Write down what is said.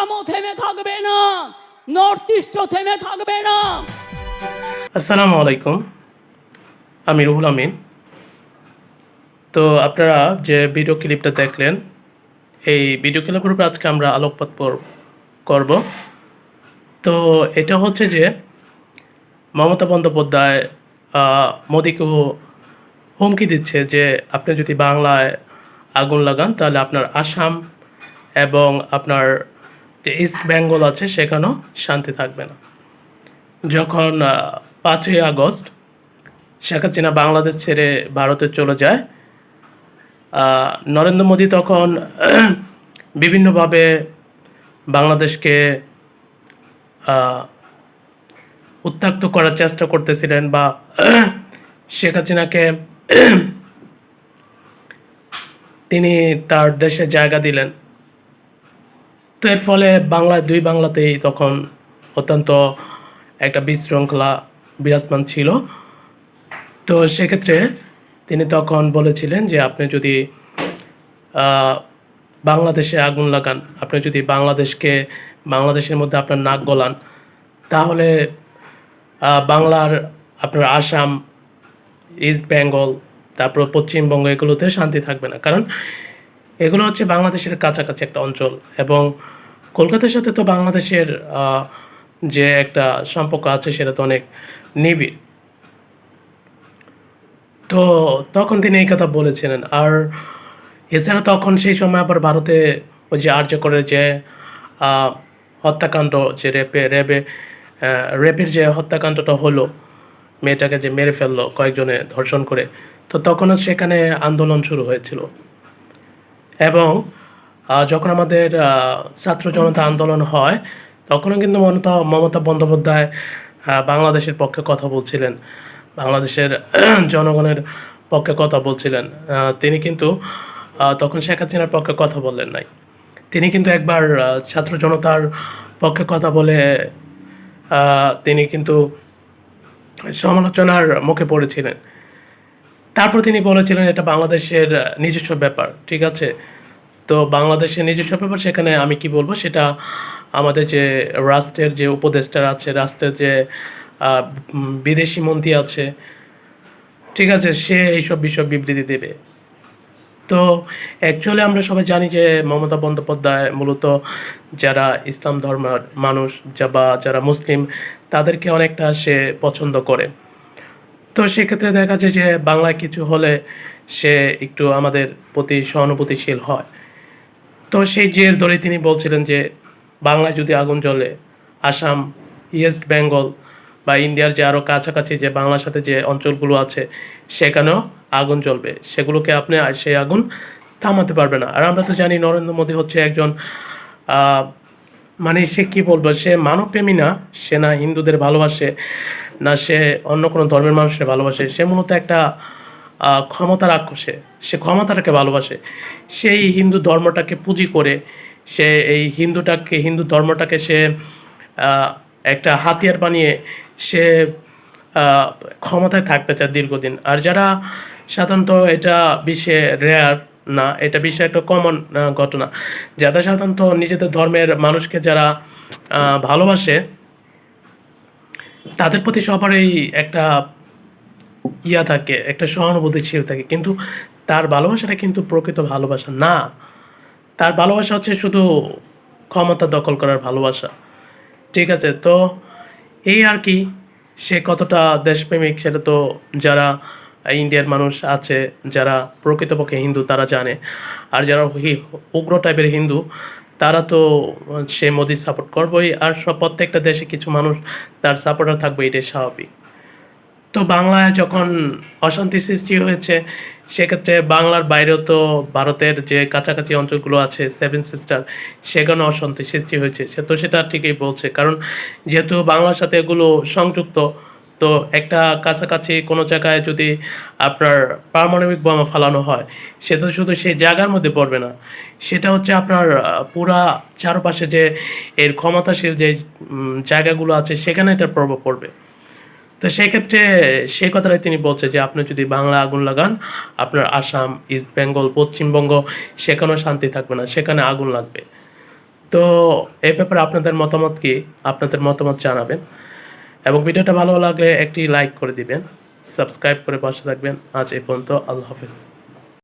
আসামও থেমে থাকবে না, নর্থ ইস্টও থেমে থাকবে না। আসসালামু আলাইকুম, আমি রুহুল আমিন। তো আপনারা যে ভিডিও ক্লিপটা দেখলেন, এই ভিডিও ক্লিপের উপর আজকে আমরা আলোকপাত করব। তো এটা হচ্ছে যে মমতা বন্দ্যোপাধ্যায় মোদিকে হুমকি দিচ্ছে যে আপনি যদি বাংলায় আগুন লাগান তাহলে আপনার আসাম এবং আপনার যে ইস্ট বেঙ্গল আছে সেখানেও শান্তি থাকবে না। যখন 5ই আগস্ট শেখ হাসিনা বাংলাদেশ ছেড়ে ভারতে চলে যায়, নরেন্দ্র মোদী তখন বিভিন্নভাবে বাংলাদেশকে উত্ত্যক্ত করার চেষ্টা করতেছিলেন বা শেখ হাসিনাকে তিনি তার দেশে জায়গা দিলেন। তো এর ফলে দুই বাংলাতেই তখন অত্যন্ত একটা বিশৃঙ্খলা বিরাজমান ছিল। তো সেক্ষেত্রে তিনি তখন বলেছিলেন যে আপনি যদি বাংলাদেশে আগুন লাগান, আপনি যদি বাংলাদেশের মধ্যে আপনার নাক গলান, তাহলে আপনার আসাম, ইস্ট বেঙ্গল, তারপর পশ্চিমবঙ্গ এগুলোতে শান্তি থাকবে না। কারণ এগুলো হচ্ছে বাংলাদেশের কাছাকাছি একটা অঞ্চল এবং কলকাতার সাথে তো বাংলাদেশের যে একটা সম্পর্ক আছে সেটা তো অনেক নিবিড়। তো তখন তিনি এই কথা বলেছিলেন। আর এছাড়া তখন সেই সময় আবার ভারতে ওই যে আর্যকরের যে হত্যাকাণ্ড, যে রেপের যে হত্যাকাণ্ডটা হলো, মেয়েটাকে যে মেরে ফেললো কয়েকজনে ধর্ষণ করে, তো তখনও সেখানে আন্দোলন শুরু হয়েছিল। এবং যখন আমাদের ছাত্র জনতা আন্দোলন হয় তখনও কিন্তু মমতা বন্দ্যোপাধ্যায় বাংলাদেশের পক্ষে কথা বলছিলেন, বাংলাদেশের জনগণের পক্ষে কথা বলছিলেন। তিনি কিন্তু তখন শেখ হাসিনার পক্ষে কথা বললেন নাই। তিনি কিন্তু একবার ছাত্র জনতার পক্ষে কথা বলে তিনি কিন্তু সমালোচনার মুখে পড়েছিলেন। তারপর তিনি বলেছিলেন এটা বাংলাদেশের নিজস্ব ব্যাপার, ঠিক আছে। তো বাংলাদেশের নিজস্ব ব্যাপার, সেখানে আমি কি বলবো সেটা আমাদের যে রাষ্ট্রের যে উপদেষ্টারা আছে, রাষ্ট্রের যে বিদেশি মন্ত্রী আছে, ঠিক আছে, সে এইসব বিষয় বিবৃতি দেবে। তো অ্যাকচুয়ালি আমরা সবাই জানি যে মমতা বন্দ্যোপাধ্যায় মূলত যারা ইসলাম ধর্মের মানুষ বা যারা মুসলিম তাদেরকে অনেকটা সে পছন্দ করে। তো সেক্ষেত্রে দেখা যায় যে বাংলায় কিছু হলে সে একটু আমাদের প্রতি সহানুভূতিশীল হয়। তো সেই জের ধরে তিনি বলছিলেন যে বাংলায় যদি আগুন জ্বলে, আসাম, ইস্ট বেঙ্গল বা ইন্ডিয়ার যে আরও কাছাকাছি যে বাংলার সাথে যে অঞ্চলগুলো আছে সেখানেও আগুন জ্বলবে, সেগুলোকে আপনি সেই আগুন থামাতে পারবে না। আর আমরা তো জানি নরেন্দ্র মোদী হচ্ছে একজন মানে সে কী বলবো, সে মানবপ্রেমী না, সে না হিন্দুদের ভালোবাসে, না সে অন্য কোনো ধর্মের মানুষের ভালোবাসে, সে মূলত একটা ক্ষমতার আক্রোশে, সে ক্ষমতাটাকে ভালোবাসে। সেই হিন্দু ধর্মটাকে পুঁজি করে সে এই হিন্দু ধর্মটাকে সে একটা হাতিয়ার বানিয়ে সে ক্ষমতায় থাকতে চায় দীর্ঘদিন। আর যারা সাধারণত এটা বিশ্বে রেয়ার না, এটা বিশ্বে একটা কমন ঘটনা, যারা সাধারণত নিজেদের ধর্মের মানুষকে যারা ভালোবাসে তাদের প্রতি সবারই একটা থাকে, একটা সহানুভূতিশীল থাকে, কিন্তু তার ভালোবাসাটা কিন্তু প্রকৃত ভালোবাসা না। তার ভালোবাসা হচ্ছে শুধু ক্ষমতা দখল করার ভালোবাসা, ঠিক আছে। তো এই আর কি, সে কতটা দেশপ্রেমিক সেটা তো যারা ইন্ডিয়ার মানুষ আছে, যারা প্রকৃতপক্ষে হিন্দু তারা জানে। আর যারা উগ্র টাইপের হিন্দু তারা তো সে মোদির সাপোর্ট করবেই। আর প্রত্যেকটা দেশে কিছু মানুষ তার সাপোর্টার থাকবে, এটাই স্বাভাবিক। তো বাংলায় যখন অশান্তি সৃষ্টি হয়েছে, সেক্ষেত্রে বাংলার বাইরেও তো ভারতের যে কাছাকাছি অঞ্চলগুলো আছে, 7 সিস্টার, সেখানে অশান্তি সৃষ্টি হয়েছে। সেটা ঠিকই বলছে, কারণ যেহেতু বাংলার সাথে এগুলো সংযুক্ত, তো একটা কাছাকাছি কোনো জায়গায় যদি আপনার পারমাণবিক বোমা ফালানো হয়, সেটা শুধু সেই জায়গার মধ্যে পড়বে না, সেটা হচ্ছে আপনার পুরা চারপাশে যে এর ক্ষমতাশীল যে জায়গাগুলো আছে সেখানে এটার প্রভাব পড়বে। তো সেক্ষেত্রে সেই কথাটাই তিনি বলছে যে আপনি যদি বাংলা আগুন লাগান, আপনার আসাম, ইস্ট বেঙ্গল, পশ্চিমবঙ্গ সেখানেও শান্তি থাকবে না, সেখানে আগুন লাগবে। তো এই ব্যাপারে আপনাদের মতামত কি? আপনাদের মতামত জানাবেন এবং ভিডিওটা ভালো লাগলে একটি লাইক করে দিবেন, সাবস্ক্রাইব করে পাশে থাকবেন। আজ এই পর্যন্ত, আল্লাহ হাফেজ।